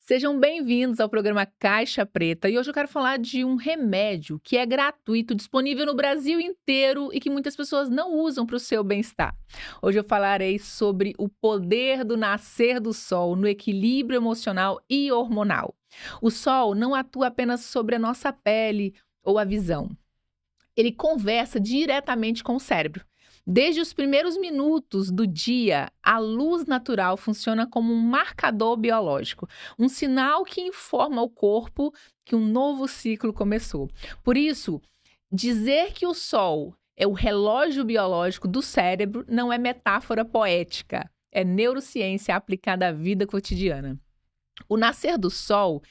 Sejam bem-vindos ao programa Caixa Preta e hoje eu quero falar de um remédio que é gratuito, disponível no Brasil inteiro e que muitas pessoas não usam para o seu bem-estar. Hoje eu falarei sobre o poder do nascer do sol no equilíbrio emocional e hormonal. O sol não atua apenas sobre a nossa pele ou a visão. Ele conversa diretamente com o cérebro. Desde os primeiros minutos do dia, a luz natural funciona como um marcador biológico, um sinal que informa o corpo que um novo ciclo começou. Por isso, dizer que o sol é o relógio biológico do cérebro não é metáfora poética, é neurociência aplicada à vida cotidiana. O nascer do sol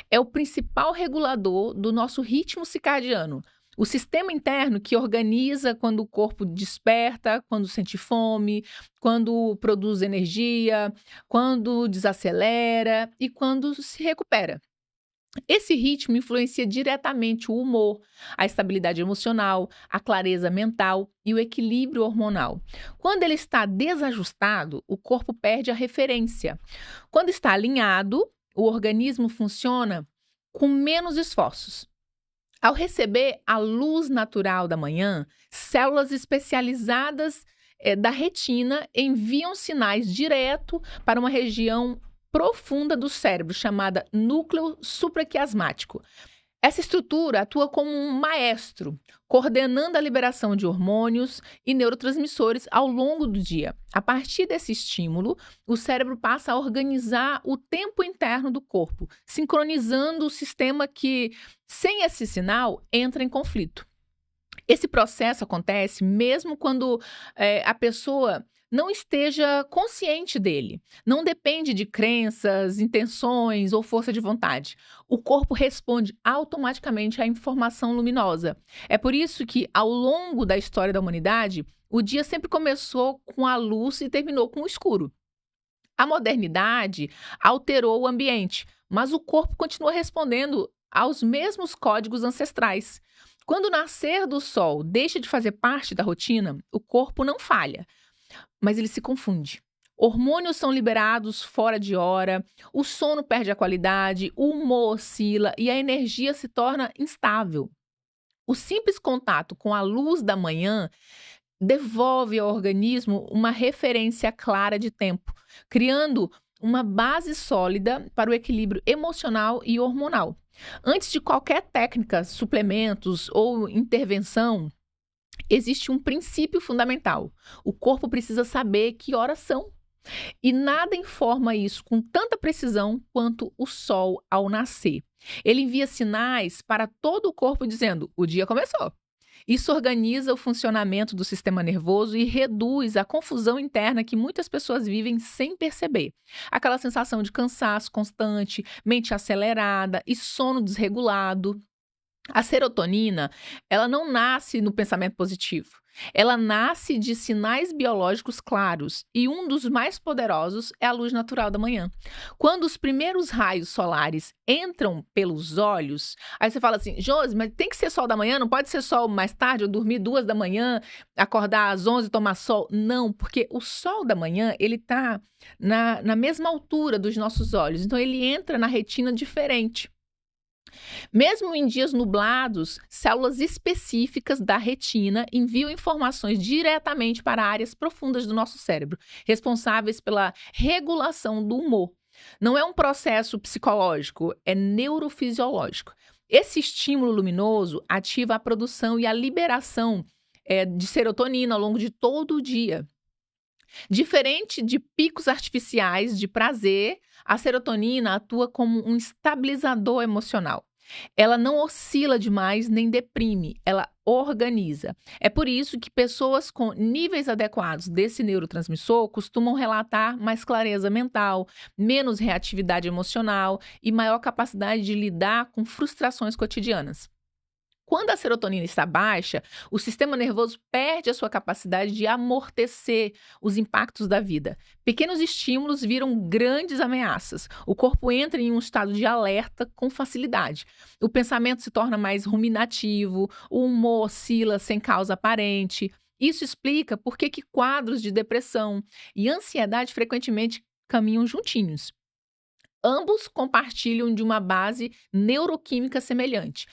é o principal regulador do nosso ritmo circadiano. O sistema interno que organiza quando o corpo desperta, quando sente fome, quando produz energia, quando desacelera e quando se recupera. Esse ritmo influencia diretamente o humor, a estabilidade emocional, a clareza mental e o equilíbrio hormonal. Quando ele está desajustado, o corpo perde a referência. Quando está alinhado, o organismo funciona com menos esforços. Ao receber a luz natural da manhã, células especializadas da retina enviam sinais direto para uma região profunda do cérebro chamada núcleo supraquiasmático. Essa estrutura atua como um maestro, coordenando a liberação de hormônios e neurotransmissores ao longo do dia. A partir desse estímulo, o cérebro passa a organizar o tempo interno do corpo, sincronizando o sistema que, sem esse sinal, entra em conflito. Esse processo acontece mesmo quando a pessoa não esteja consciente dele. Não depende de crenças, intenções ou força de vontade. O corpo responde automaticamente à informação luminosa. É por isso que, ao longo da história da humanidade, o dia sempre começou com a luz e terminou com o escuro. A modernidade alterou o ambiente, mas o corpo continua respondendo aos mesmos códigos ancestrais. Quando o nascer do sol deixa de fazer parte da rotina, o corpo não falha, mas ele se confunde. Hormônios são liberados fora de hora, o sono perde a qualidade, o humor oscila e a energia se torna instável. O simples contato com a luz da manhã devolve ao organismo uma referência clara de tempo, criando uma base sólida para o equilíbrio emocional e hormonal. Antes de qualquer técnica, suplementos ou intervenção, existe um princípio fundamental. O corpo precisa saber que horas são. E nada informa isso com tanta precisão quanto o sol ao nascer. Ele envia sinais para todo o corpo dizendo: o dia começou. Isso organiza o funcionamento do sistema nervoso e reduz a confusão interna que muitas pessoas vivem sem perceber. Aquela sensação de cansaço constante, mente acelerada e sono desregulado. A serotonina, ela não nasce no pensamento positivo. Ela nasce de sinais biológicos claros e um dos mais poderosos é a luz natural da manhã. Quando os primeiros raios solares entram pelos olhos, aí você fala assim: Josi, mas tem que ser sol da manhã? Não pode ser sol mais tarde? Eu dormir 2 da manhã, acordar às 11 e tomar sol? Não, porque o sol da manhã, ele está na mesma altura dos nossos olhos. Então, ele entra na retina diferente. Mesmo em dias nublados, células específicas da retina enviam informações diretamente para áreas profundas do nosso cérebro, responsáveis pela regulação do humor. Não é um processo psicológico, é neurofisiológico. Esse estímulo luminoso ativa a produção e a liberação de serotonina ao longo de todo o dia. Diferente de picos artificiais de prazer, a serotonina atua como um estabilizador emocional. Ela não oscila demais nem deprime, ela organiza. É por isso que pessoas com níveis adequados desse neurotransmissor costumam relatar mais clareza mental, menos reatividade emocional e maior capacidade de lidar com frustrações cotidianas. Quando a serotonina está baixa, o sistema nervoso perde a sua capacidade de amortecer os impactos da vida. Pequenos estímulos viram grandes ameaças. O corpo entra em um estado de alerta com facilidade. O pensamento se torna mais ruminativo, o humor oscila sem causa aparente. Isso explica por que quadros de depressão e ansiedade frequentemente caminham juntinhos. Ambos compartilham de uma base neuroquímica semelhante.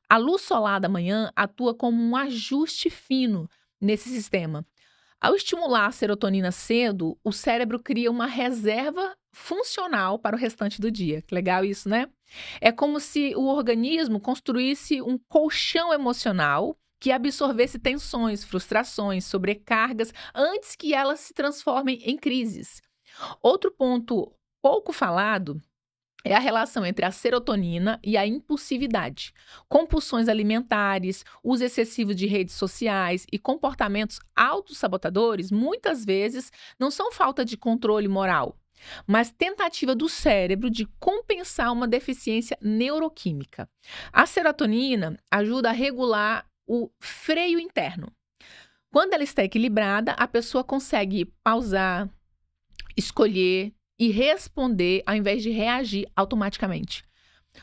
A luz solar da manhã atua como um ajuste fino nesse sistema. Ao estimular a serotonina cedo, o cérebro cria uma reserva funcional para o restante do dia. Que legal isso, né? É como se o organismo construísse um colchão emocional que absorvesse tensões, frustrações, sobrecargas antes que elas se transformem em crises. Outro ponto pouco falado é a relação entre a serotonina e a impulsividade. Compulsões alimentares, uso excessivo de redes sociais e comportamentos autossabotadores muitas vezes não são falta de controle moral, mas tentativa do cérebro de compensar uma deficiência neuroquímica. A serotonina ajuda a regular o freio interno. Quando ela está equilibrada, a pessoa consegue pausar, escolher e responder ao invés de reagir automaticamente.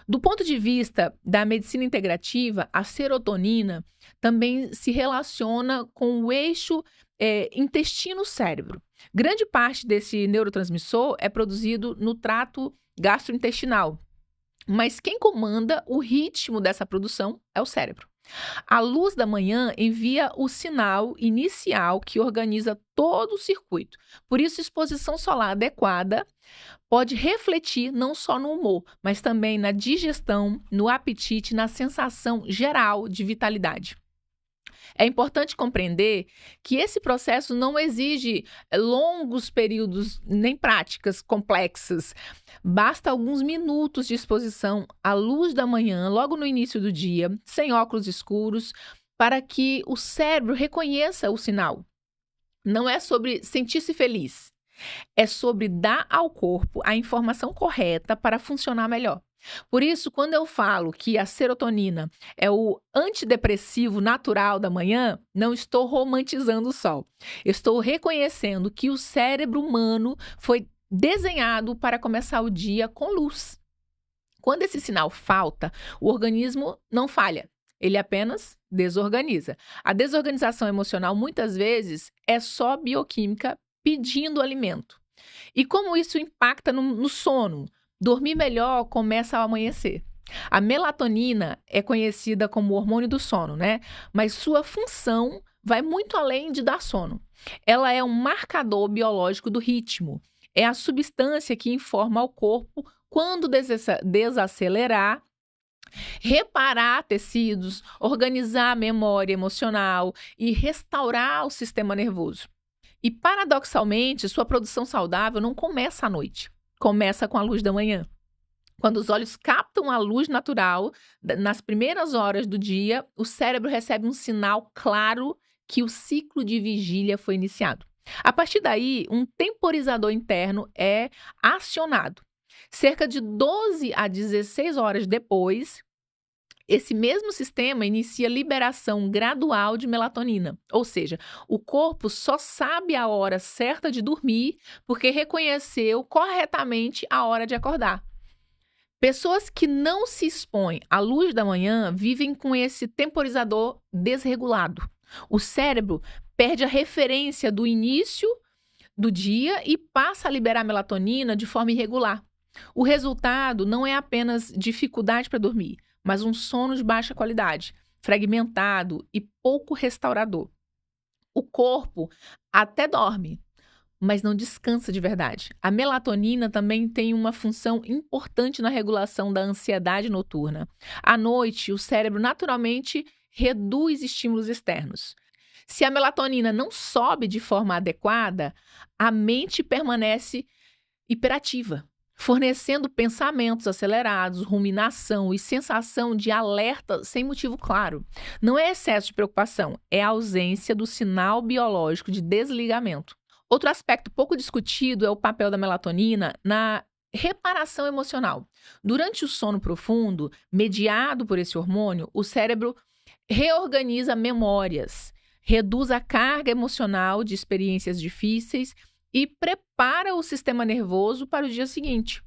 Do ponto de vista da medicina integrativa, a serotonina também se relaciona com o eixo intestino-cérebro. Grande parte desse neurotransmissor é produzido no trato gastrointestinal, mas quem comanda o ritmo dessa produção é o cérebro. A luz da manhã envia o sinal inicial que organiza todo o circuito. Por isso, exposição solar adequada pode refletir não só no humor, mas também na digestão, no apetite, na sensação geral de vitalidade. É importante compreender que esse processo não exige longos períodos nem práticas complexas. Basta alguns minutos de exposição à luz da manhã, logo no início do dia, sem óculos escuros, para que o cérebro reconheça o sinal. Não é sobre sentir-se feliz, é sobre dar ao corpo a informação correta para funcionar melhor. Por isso, quando eu falo que a serotonina é o antidepressivo natural da manhã, não estou romantizando o sol. Estou reconhecendo que o cérebro humano foi desenhado para começar o dia com luz. Quando esse sinal falta, o organismo não falha, ele apenas desorganiza. A desorganização emocional, muitas vezes, é só bioquímica pedindo alimento. E como isso impacta no sono? Dormir melhor começa ao amanhecer. A melatonina é conhecida como o hormônio do sono, né? Mas sua função vai muito além de dar sono. Ela é um marcador biológico do ritmo. É a substância que informa ao corpo quando desacelerar, reparar tecidos, organizar a memória emocional e restaurar o sistema nervoso. E, paradoxalmente, sua produção saudável não começa à noite. Começa com a luz da manhã. Quando os olhos captam a luz natural, nas primeiras horas do dia, o cérebro recebe um sinal claro que o ciclo de vigília foi iniciado. A partir daí, um temporizador interno é acionado. Cerca de 12 a 16 horas depois, esse mesmo sistema inicia liberação gradual de melatonina, ou seja, o corpo só sabe a hora certa de dormir porque reconheceu corretamente a hora de acordar. Pessoas que não se expõem à luz da manhã vivem com esse temporizador desregulado. O cérebro perde a referência do início do dia e passa a liberar melatonina de forma irregular. O resultado não é apenas dificuldade para dormir, mas um sono de baixa qualidade, fragmentado e pouco restaurador. O corpo até dorme, mas não descansa de verdade. A melatonina também tem uma função importante na regulação da ansiedade noturna. À noite, o cérebro naturalmente reduz estímulos externos. Se a melatonina não sobe de forma adequada, a mente permanece hiperativa, fornecendo pensamentos acelerados, ruminação e sensação de alerta sem motivo claro. Não é excesso de preocupação, é a ausência do sinal biológico de desligamento. Outro aspecto pouco discutido é o papel da melatonina na reparação emocional. Durante o sono profundo, mediado por esse hormônio, o cérebro reorganiza memórias, reduz a carga emocional de experiências difíceis e prepara o sistema nervoso para o dia seguinte.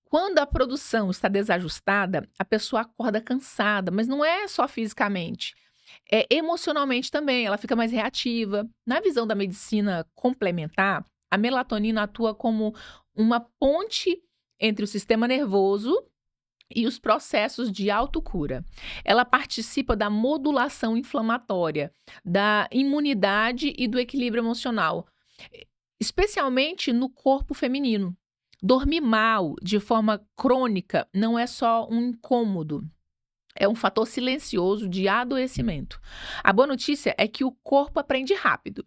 Quando a produção está desajustada, a pessoa acorda cansada, mas não é só fisicamente, é emocionalmente também, ela fica mais reativa. Na visão da medicina complementar, a melatonina atua como uma ponte entre o sistema nervoso e os processos de autocura. Ela participa da modulação inflamatória, da imunidade e do equilíbrio emocional, especialmente no corpo feminino. Dormir mal de forma crônica não é só um incômodo, é um fator silencioso de adoecimento. A boa notícia é que o corpo aprende rápido.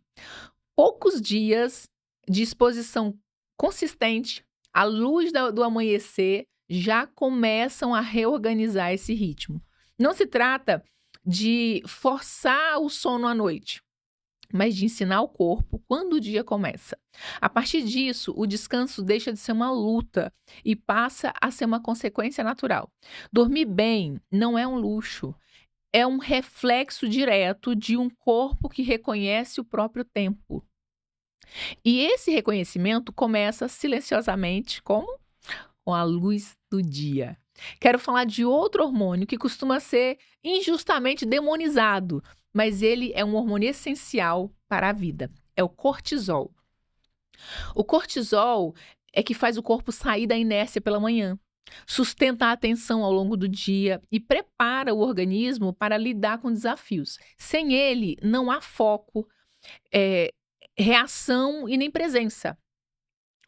Poucos dias de exposição consistente à luz do amanhecer já começam a reorganizar esse ritmo. Não se trata de forçar o sono à noite, mas de ensinar o corpo quando o dia começa. A partir disso, o descanso deixa de ser uma luta e passa a ser uma consequência natural. Dormir bem não é um luxo, é um reflexo direto de um corpo que reconhece o próprio tempo. E esse reconhecimento começa silenciosamente, como? Com a luz do dia. Quero falar de outro hormônio que costuma ser injustamente demonizado, mas ele é um hormônio essencial para a vida. É o cortisol. O cortisol é que faz o corpo sair da inércia pela manhã, sustenta a atenção ao longo do dia e prepara o organismo para lidar com desafios. Sem ele, não há foco, reação e nem presença.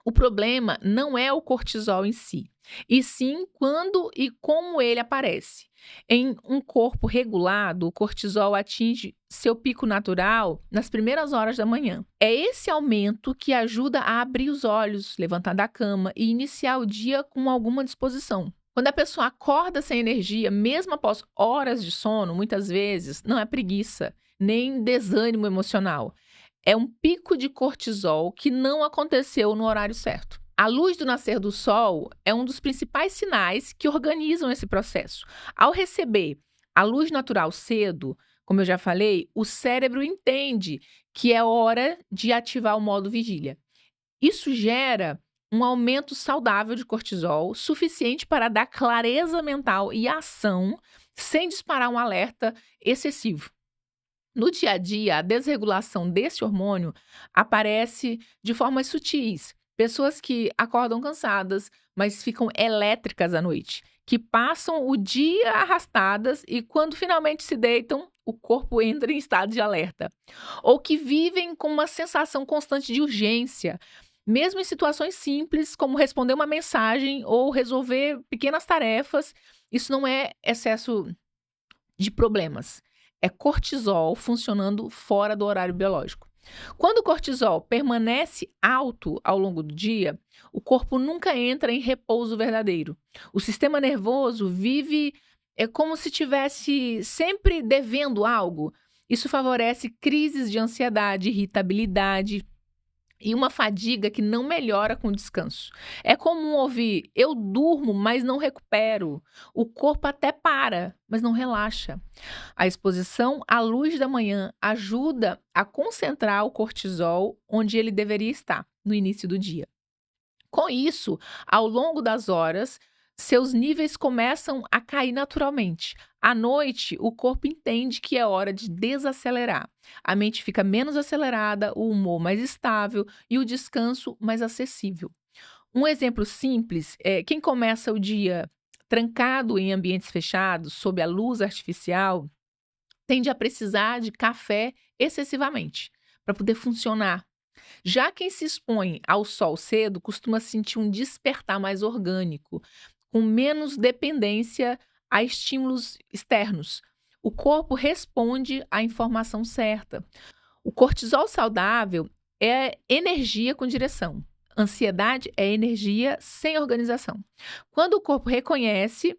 O problema não é o cortisol em si, e sim quando e como ele aparece. Em um corpo regulado, o cortisol atinge seu pico natural nas primeiras horas da manhã. É esse aumento que ajuda a abrir os olhos, levantar da cama e iniciar o dia com alguma disposição. Quando a pessoa acorda sem energia, mesmo após horas de sono, muitas vezes não é preguiça, nem desânimo emocional. É um pico de cortisol que não aconteceu no horário certo. A luz do nascer do sol é um dos principais sinais que organizam esse processo. Ao receber a luz natural cedo, como eu já falei, o cérebro entende que é hora de ativar o modo vigília. Isso gera um aumento saudável de cortisol, suficiente para dar clareza mental e ação, sem disparar um alerta excessivo. No dia a dia, a desregulação desse hormônio aparece de formas sutis. Pessoas que acordam cansadas, mas ficam elétricas à noite, que passam o dia arrastadas e quando finalmente se deitam, o corpo entra em estado de alerta. Ou que vivem com uma sensação constante de urgência, mesmo em situações simples, como responder uma mensagem ou resolver pequenas tarefas. Isso não é excesso de problemas. É cortisol funcionando fora do horário biológico. Quando o cortisol permanece alto ao longo do dia, o corpo nunca entra em repouso verdadeiro. O sistema nervoso vive como se estivesse sempre devendo algo. Isso favorece crises de ansiedade, irritabilidade e uma fadiga que não melhora com o descanso. É comum ouvir: eu durmo, mas não recupero. O corpo até para, mas não relaxa. A exposição à luz da manhã ajuda a concentrar o cortisol onde ele deveria estar, no início do dia. Com isso, ao longo das horas, seus níveis começam a cair naturalmente. À noite, o corpo entende que é hora de desacelerar. A mente fica menos acelerada, o humor mais estável e o descanso mais acessível. Um exemplo simples é quem começa o dia trancado em ambientes fechados, sob a luz artificial, tende a precisar de café excessivamente para poder funcionar. Já quem se expõe ao sol cedo costuma sentir um despertar mais orgânico, com menos dependência a estímulos externos. O corpo responde à informação certa. O cortisol saudável é energia com direção. Ansiedade é energia sem organização. Quando o corpo reconhece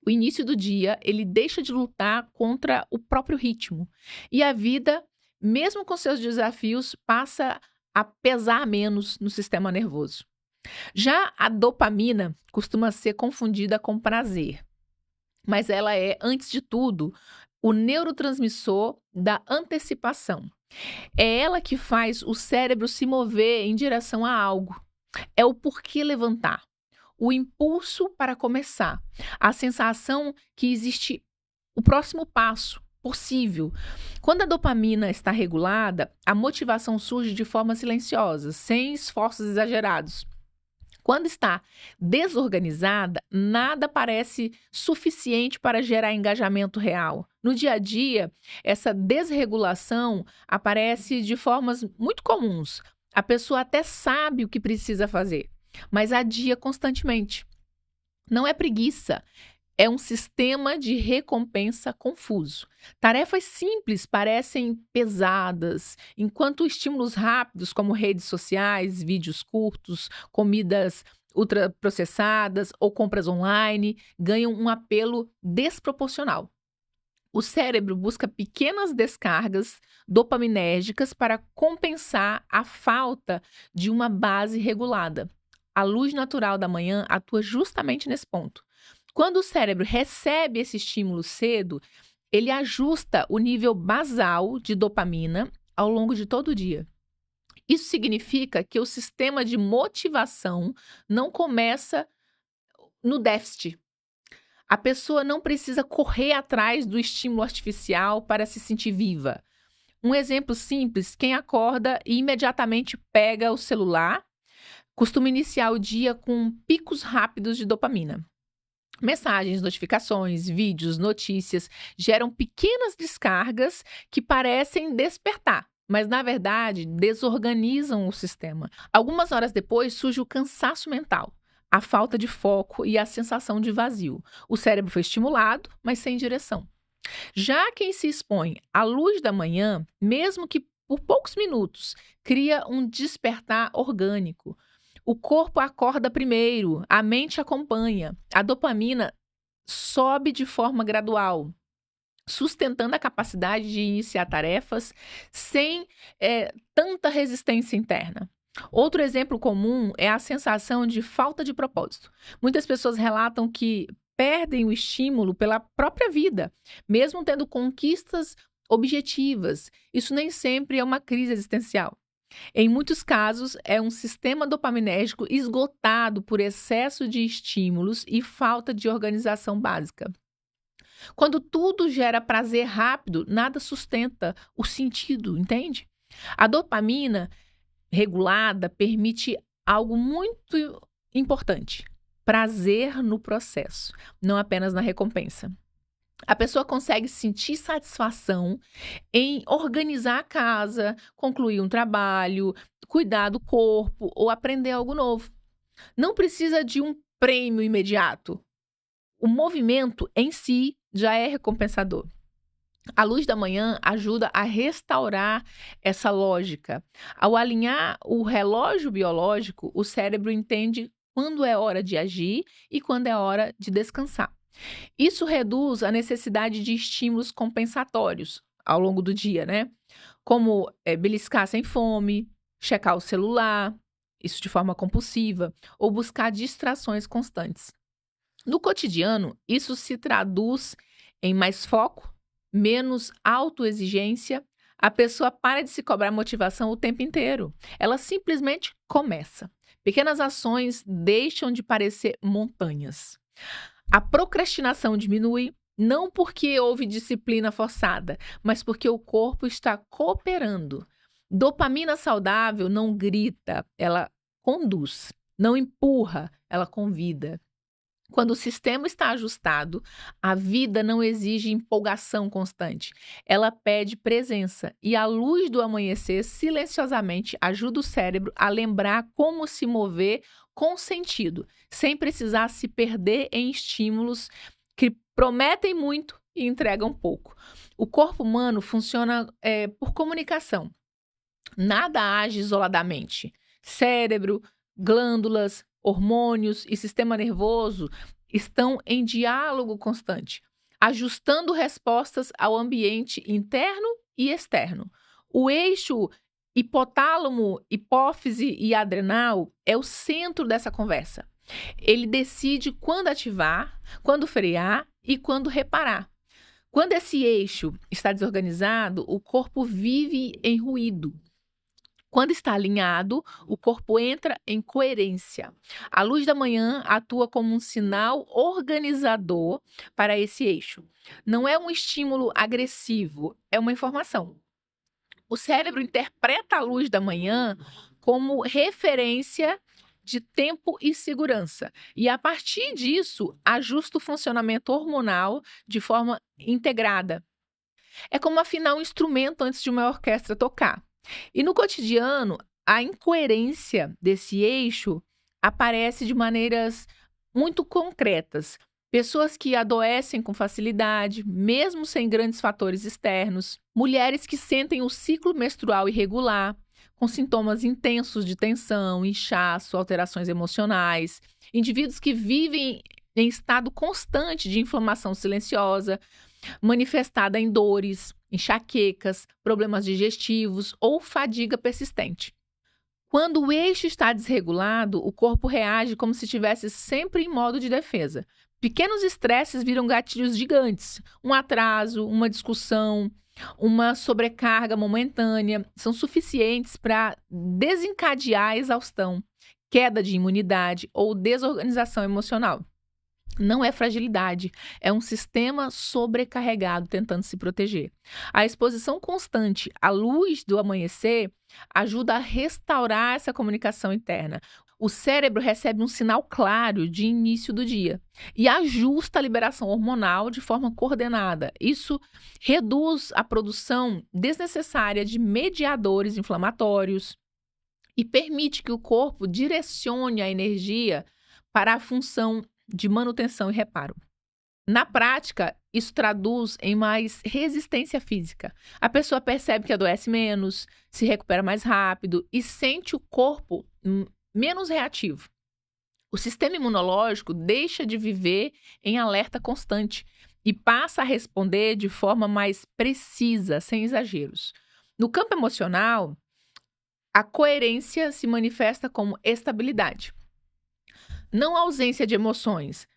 o início do dia, ele deixa de lutar contra o próprio ritmo. E a vida, mesmo com seus desafios, passa a pesar menos no sistema nervoso. Já a dopamina costuma ser confundida com prazer, mas ela é, antes de tudo, o neurotransmissor da antecipação. É ela que faz o cérebro se mover em direção a algo. É o porquê levantar, o impulso para começar, a sensação que existe o próximo passo possível. Quando a dopamina está regulada, a motivação surge de forma silenciosa, sem esforços exagerados. Quando está desorganizada, nada parece suficiente para gerar engajamento real. No dia a dia, essa desregulação aparece de formas muito comuns. A pessoa até sabe o que precisa fazer, mas adia constantemente. Não é preguiça, é um sistema de recompensa confuso. Tarefas simples parecem pesadas, enquanto estímulos rápidos, como redes sociais, vídeos curtos, comidas ultraprocessadas ou compras online, ganham um apelo desproporcional. O cérebro busca pequenas descargas dopaminérgicas para compensar a falta de uma base regulada. A luz natural da manhã atua justamente nesse ponto. Quando o cérebro recebe esse estímulo cedo, ele ajusta o nível basal de dopamina ao longo de todo o dia. Isso significa que o sistema de motivação não começa no déficit. A pessoa não precisa correr atrás do estímulo artificial para se sentir viva. Um exemplo simples: quem acorda e imediatamente pega o celular costuma iniciar o dia com picos rápidos de dopamina. Mensagens, notificações, vídeos, notícias geram pequenas descargas que parecem despertar, mas na verdade desorganizam o sistema. Algumas horas depois surge o cansaço mental, a falta de foco e a sensação de vazio. O cérebro foi estimulado, mas sem direção. Já quem se expõe à luz da manhã, mesmo que por poucos minutos, cria um despertar orgânico. O corpo acorda primeiro, a mente acompanha. A dopamina sobe de forma gradual, sustentando a capacidade de iniciar tarefas sem tanta resistência interna. Outro exemplo comum é a sensação de falta de propósito. Muitas pessoas relatam que perdem o estímulo pela própria vida, mesmo tendo conquistas objetivas. Isso nem sempre é uma crise existencial. Em muitos casos, é um sistema dopaminérgico esgotado por excesso de estímulos e falta de organização básica. Quando tudo gera prazer rápido, nada sustenta o sentido, entende? A dopamina regulada permite algo muito importante: prazer no processo, não apenas na recompensa. A pessoa consegue sentir satisfação em organizar a casa, concluir um trabalho, cuidar do corpo ou aprender algo novo. Não precisa de um prêmio imediato. O movimento em si já é recompensador. A luz da manhã ajuda a restaurar essa lógica. Ao alinhar o relógio biológico, o cérebro entende quando é hora de agir e quando é hora de descansar. Isso reduz a necessidade de estímulos compensatórios ao longo do dia, né? Como beliscar sem fome, checar o celular, isso de forma compulsiva, ou buscar distrações constantes. No cotidiano, isso se traduz em mais foco, menos autoexigência. A pessoa para de se cobrar motivação o tempo inteiro. Ela simplesmente começa. Pequenas ações deixam de parecer montanhas. A procrastinação diminui, não porque houve disciplina forçada, mas porque o corpo está cooperando. Dopamina saudável não grita, ela conduz. Não empurra, ela convida. Quando o sistema está ajustado, a vida não exige empolgação constante. Ela pede presença e a luz do amanhecer silenciosamente ajuda o cérebro a lembrar como se mover com sentido, sem precisar se perder em estímulos que prometem muito e entregam pouco. O corpo humano funciona por comunicação. Nada age isoladamente. Cérebro, glândulas, hormônios e sistema nervoso estão em diálogo constante, ajustando respostas ao ambiente interno e externo. O eixo hipotálamo, hipófise e adrenal é o centro dessa conversa. Ele decide quando ativar, quando frear e quando reparar. Quando esse eixo está desorganizado, o corpo vive em ruído. Quando está alinhado, o corpo entra em coerência. A luz da manhã atua como um sinal organizador para esse eixo. Não é um estímulo agressivo, é uma informação. O cérebro interpreta a luz da manhã como referência de tempo e segurança. E a partir disso, ajusta o funcionamento hormonal de forma integrada. É como afinar um instrumento antes de uma orquestra tocar. E no cotidiano, a incoerência desse eixo aparece de maneiras muito concretas. Pessoas que adoecem com facilidade, mesmo sem grandes fatores externos. Mulheres que sentem o ciclo menstrual irregular, com sintomas intensos de tensão, inchaço, alterações emocionais. Indivíduos que vivem em estado constante de inflamação silenciosa, manifestada em dores, enxaquecas, problemas digestivos ou fadiga persistente. Quando o eixo está desregulado, o corpo reage como se estivesse sempre em modo de defesa. Pequenos estresses viram gatilhos gigantes. Um atraso, uma discussão, uma sobrecarga momentânea são suficientes para desencadear a exaustão, queda de imunidade ou desorganização emocional. Não é fragilidade, é um sistema sobrecarregado tentando se proteger. A exposição constante à luz do amanhecer ajuda a restaurar essa comunicação interna. O cérebro recebe um sinal claro de início do dia e ajusta a liberação hormonal de forma coordenada. Isso reduz a produção desnecessária de mediadores inflamatórios e permite que o corpo direcione a energia para a função de manutenção e reparo. Na prática, isso traduz em mais resistência física. A pessoa percebe que adoece menos, se recupera mais rápido e sente o corpo menos reativo. O sistema imunológico deixa de viver em alerta constante e passa a responder de forma mais precisa, sem exageros. No campo emocional, a coerência se manifesta como estabilidade. Não ausência de emoções,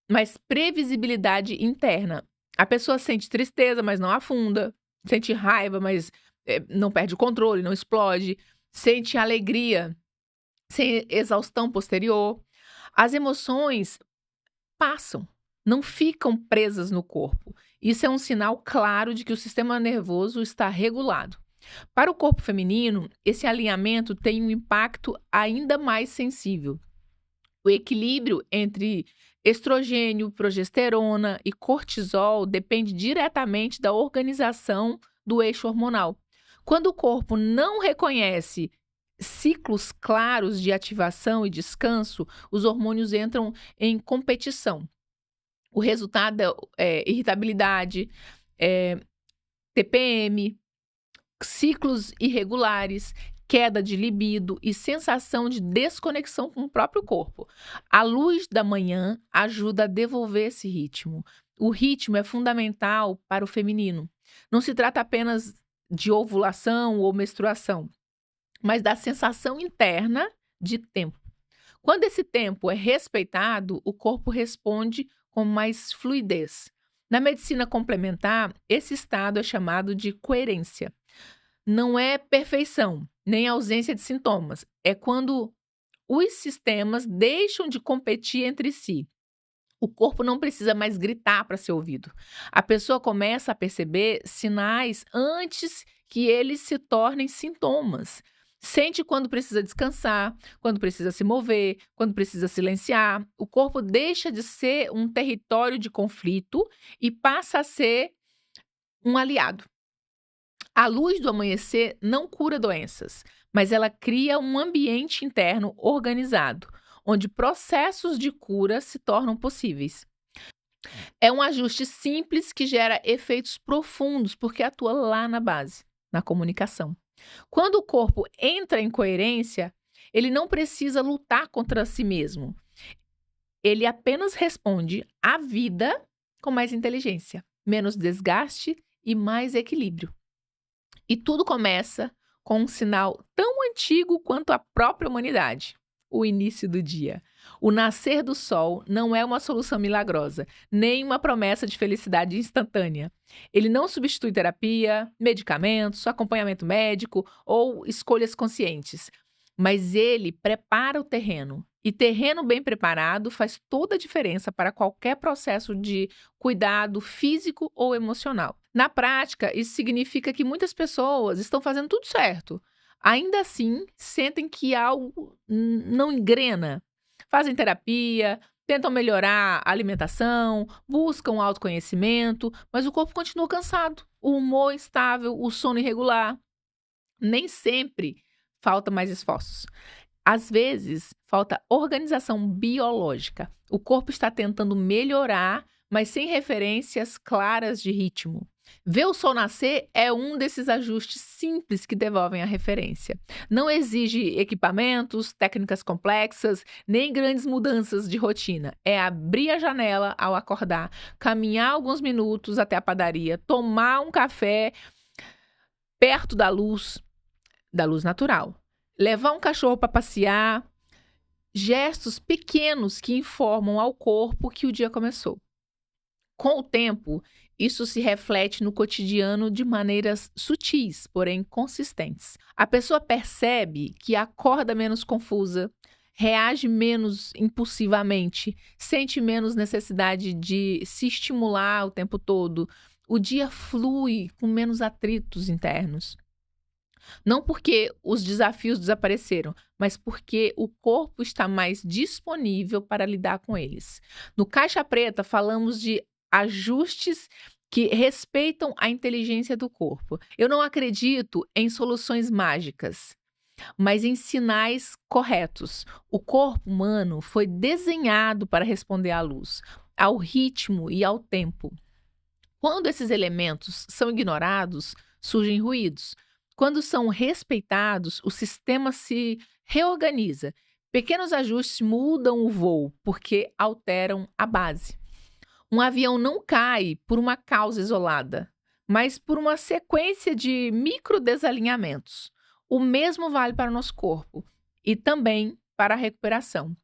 mas previsibilidade interna. A pessoa sente tristeza, mas não afunda. Sente raiva, mas não perde o controle, não explode. Sente alegria, sem exaustão posterior. As emoções passam, não ficam presas no corpo. Isso é um sinal claro de que o sistema nervoso está regulado. Para o corpo feminino, esse alinhamento tem um impacto ainda mais sensível. O equilíbrio entre estrogênio, progesterona e cortisol depende diretamente da organização do eixo hormonal. Quando o corpo não reconhece ciclos claros de ativação e descanso, os hormônios entram em competição. O resultado é irritabilidade, TPM, ciclos irregulares, queda de libido e sensação de desconexão com o próprio corpo. A luz da manhã ajuda a devolver esse ritmo. O ritmo é fundamental para o feminino. Não se trata apenas de ovulação ou menstruação, mas da sensação interna de tempo. Quando esse tempo é respeitado, o corpo responde com mais fluidez. Na medicina complementar, esse estado é chamado de coerência. Não é perfeição, nem ausência de sintomas. É quando os sistemas deixam de competir entre si. O corpo não precisa mais gritar para ser ouvido. A pessoa começa a perceber sinais antes que eles se tornem sintomas. Sente quando precisa descansar, quando precisa se mover, quando precisa silenciar. O corpo deixa de ser um território de conflito e passa a ser um aliado. A luz do amanhecer não cura doenças, mas ela cria um ambiente interno organizado, onde processos de cura se tornam possíveis. É um ajuste simples que gera efeitos profundos, porque atua lá na base, na comunicação. Quando o corpo entra em coerência, ele não precisa lutar contra si mesmo. Ele apenas responde à vida com mais inteligência, menos desgaste e mais equilíbrio. E tudo começa com um sinal tão antigo quanto a própria humanidade: o início do dia. O nascer do sol não é uma solução milagrosa, nem uma promessa de felicidade instantânea. Ele não substitui terapia, medicamentos, acompanhamento médico ou escolhas conscientes, mas ele prepara o terreno. E terreno bem preparado faz toda a diferença para qualquer processo de cuidado físico ou emocional. Na prática, isso significa que muitas pessoas estão fazendo tudo certo. ainda assim sentem que algo não engrena. Fazem terapia, tentam melhorar a alimentação, buscam autoconhecimento, mas o corpo continua cansado, o humor instável, o sono irregular. Nem sempre falta mais esforços. Às vezes, falta organização biológica. O corpo está tentando melhorar, mas sem referências claras de ritmo. Ver o sol nascer é um desses ajustes simples que devolvem a referência. Não exige equipamentos, técnicas complexas, nem grandes mudanças de rotina. É abrir a janela ao acordar, caminhar alguns minutos até a padaria, tomar um café perto da luz natural, levar um cachorro para passear, gestos pequenos que informam ao corpo que o dia começou. Com o tempo, isso se reflete no cotidiano de maneiras sutis, porém consistentes. A pessoa percebe que acorda menos confusa, reage menos impulsivamente, sente menos necessidade de se estimular o tempo todo. O dia flui com menos atritos internos. Não porque os desafios desapareceram, mas porque o corpo está mais disponível para lidar com eles. No Caixa Preta, falamos de ajustes que respeitam a inteligência do corpo. Eu não acredito em soluções mágicas, mas em sinais corretos. O corpo humano foi desenhado para responder à luz, ao ritmo e ao tempo. Quando esses elementos são ignorados, surgem ruídos. Quando são respeitados, o sistema se reorganiza. Pequenos ajustes mudam o voo, porque alteram a base. Um avião não cai por uma causa isolada, mas por uma sequência de micro desalinhamentos. O mesmo vale para o nosso corpo e também para a recuperação.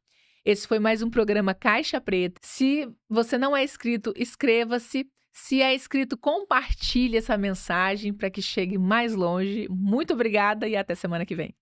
Esse foi mais um programa Caixa Preta. Se você não é inscrito, inscreva-se. Se é inscrito, compartilhe essa mensagem para que chegue mais longe. Muito obrigada e até semana que vem.